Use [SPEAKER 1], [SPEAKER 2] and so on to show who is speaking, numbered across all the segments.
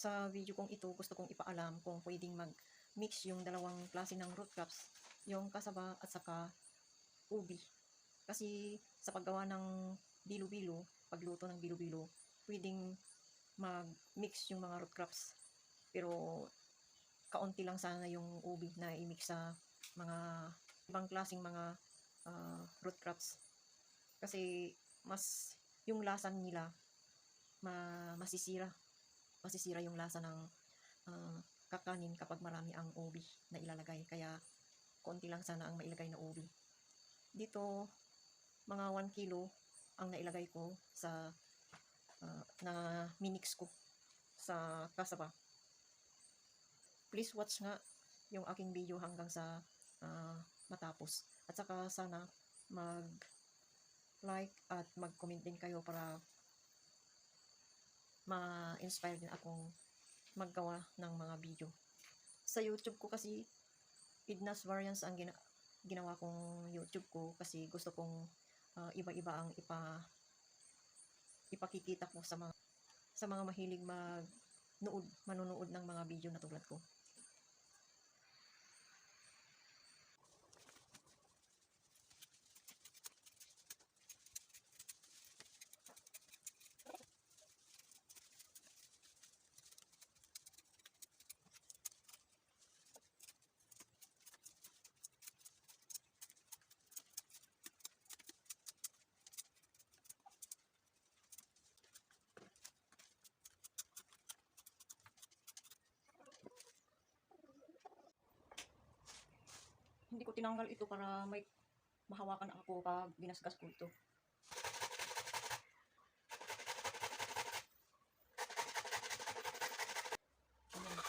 [SPEAKER 1] Sa video kong ito, gusto kong ipaalam kung pwedeng mag-mix yung dalawang klase ng root crops, yung kasaba at saka ubi. Kasi sa paggawa ng bilo-bilo, pagluto ng bilo-bilo, pwedeng mag-mix yung mga root crops. Pero kaunti lang sana yung ubi na i-mix sa mga ibang klaseng mga root crops. Kasi mas yung lasa nila masisira yung lasa ng kakanin kapag marami ang ubi na ilalagay. Kaya konti lang sana ang mailagay na ubi. Dito mga 1 kilo ang nailagay ko sa na minix ko sa kasaba. Please watch nga yung aking video hanggang sa matapos. At saka sana mag-like at mag-comment din kayo para ma-inspire din akong maggawa ng mga video. Sa YouTube ko kasi, Edna's Variants ang ginawa kong YouTube ko kasi gusto kong iba-iba ang ipakikita ko sa mga mahilig manonood ng mga video na tulad ko. Hindi ko tinanggal ito para may mahawakan ako pag binasgas ko ito. Ayan.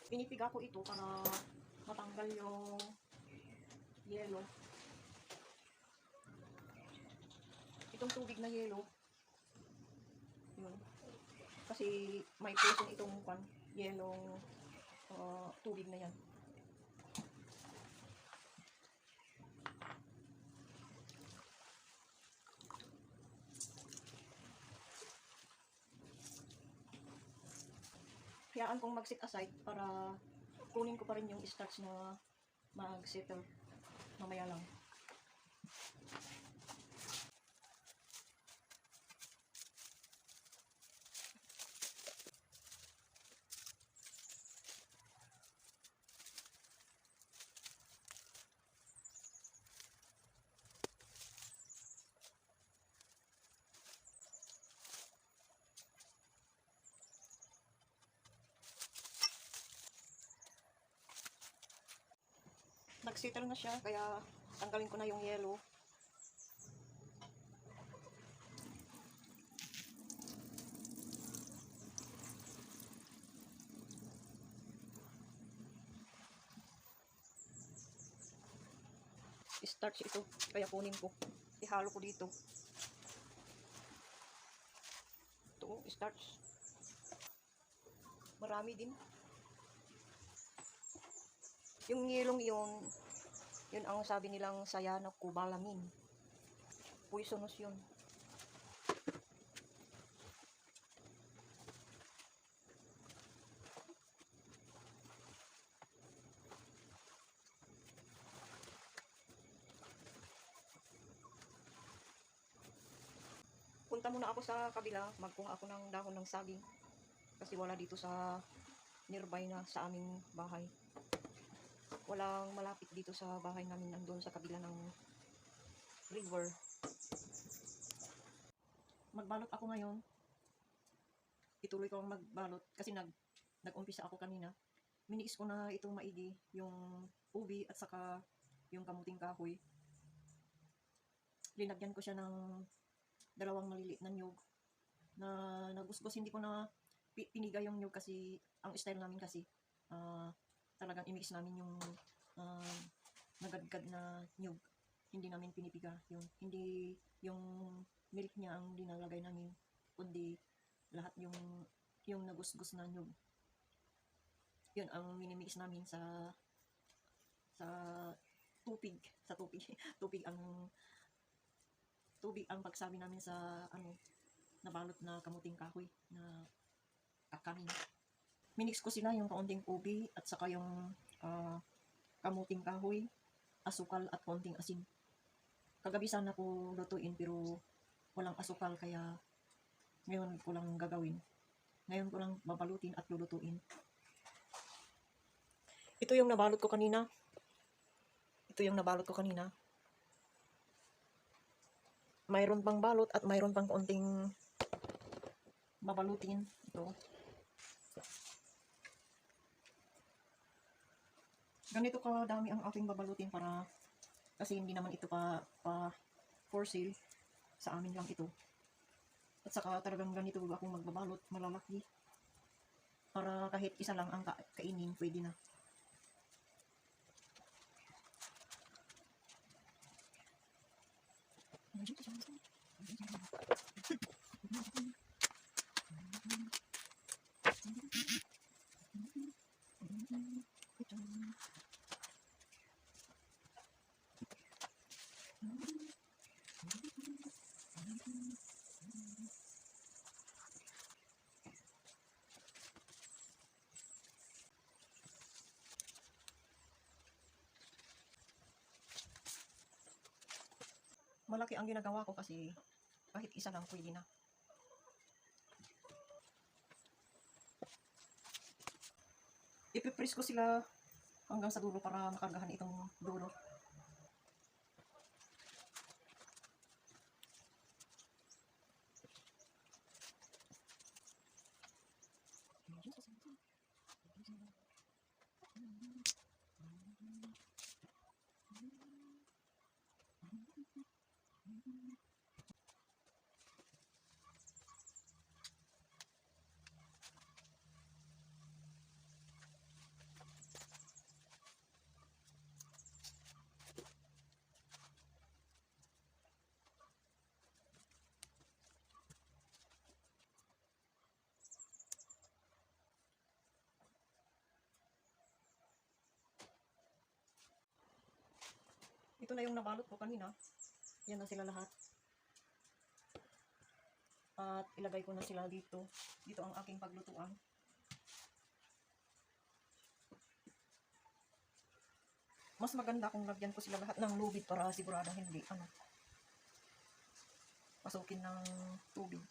[SPEAKER 1] Pinipiga ko ito para matanggal yung yellow. Itong tubig na yellow, yun. Kasi may poison itong yellow tubig na yan. Hayaan kong mag-set aside para kunin ko pa rin yung starch na mag-settle mamaya lang. Nag-settle na siya, kaya tanggalin ko na yung yellow. Starch ito, kaya kunin ko. Ihalo ko dito. Ito, starch. Marami din. Yung yelong yun ang sabi nilang cyanocobalamin. Poisonous yun. Punta muna ako sa kabila, magkuha ako ng dahon ng saging. Kasi wala dito sa nearby na sa aming bahay. Walang malapit dito sa bahay namin, nandun sa kabila ng river. Magbalot ako ngayon. Ituloy ko ang magbalot kasi nag-umpisa ako kanina, minix ko na itong maigi, yung ubi at saka yung kamuting kahoy. Linagyan ko siya ng dalawang maliliit na niyog na nagusgos. Hindi ko na piniga yung niyog kasi ang style namin kasi talagang i-mix namin yung nagadgad na niyog. Hindi namin pinipiga yung, hindi yung milk niya ang dinalagay namin, kundi lahat yung nagusgos na niyog. Yun ang minimix namin sa tubig, sa tubig. Tubig ang pagsabi namin sa nabalot na kamuting kahoy na kakanin. Minix ko sila, yung kaunting ubi at saka yung kamuting kahoy, asukal at konting asin. Kagabi sana ko lutuin pero walang asukal, kaya ngayon ko lang gagawin. Ngayon ko lang babalutin at lulutuin. Ito yung nabalot ko kanina. Mayroon pang balot at mayroon pang konting babalutin. Ito. Ganito kadami ang aking babalutin para kasi hindi naman ito pa for sale, sa amin lang ito. At saka talagang ganito akong magbabalot, malalaki. Para kahit isa lang ang kainin, pwede na. Malaki ang ginagawa ko kasi kahit isa lang pwede na. Ipipress ko sila hanggang sa dulo para makargahan itong dulo. Ito na yung nabalot ko kanina. Yan na sila lahat. At ilagay ko na sila dito. Dito ang aking paglutuan. Mas maganda kung lagyan ko sila lahat ng lubid para sigurado hindi pasukin ng tubig.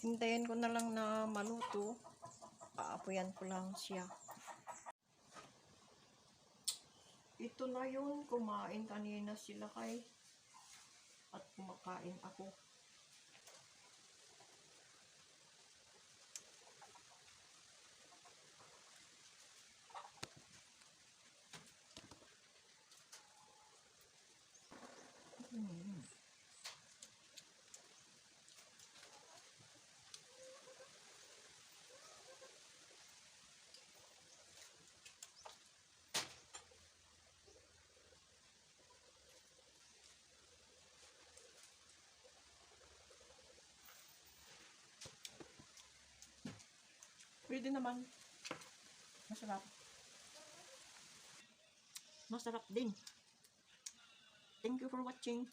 [SPEAKER 1] Hintayin ko na lang na maluto. Paapoyan ko lang siya. Ito na yun. Kumain kanina sila at kumakain ako. Pwede naman. Masarap. Masarap din. Thank you for watching.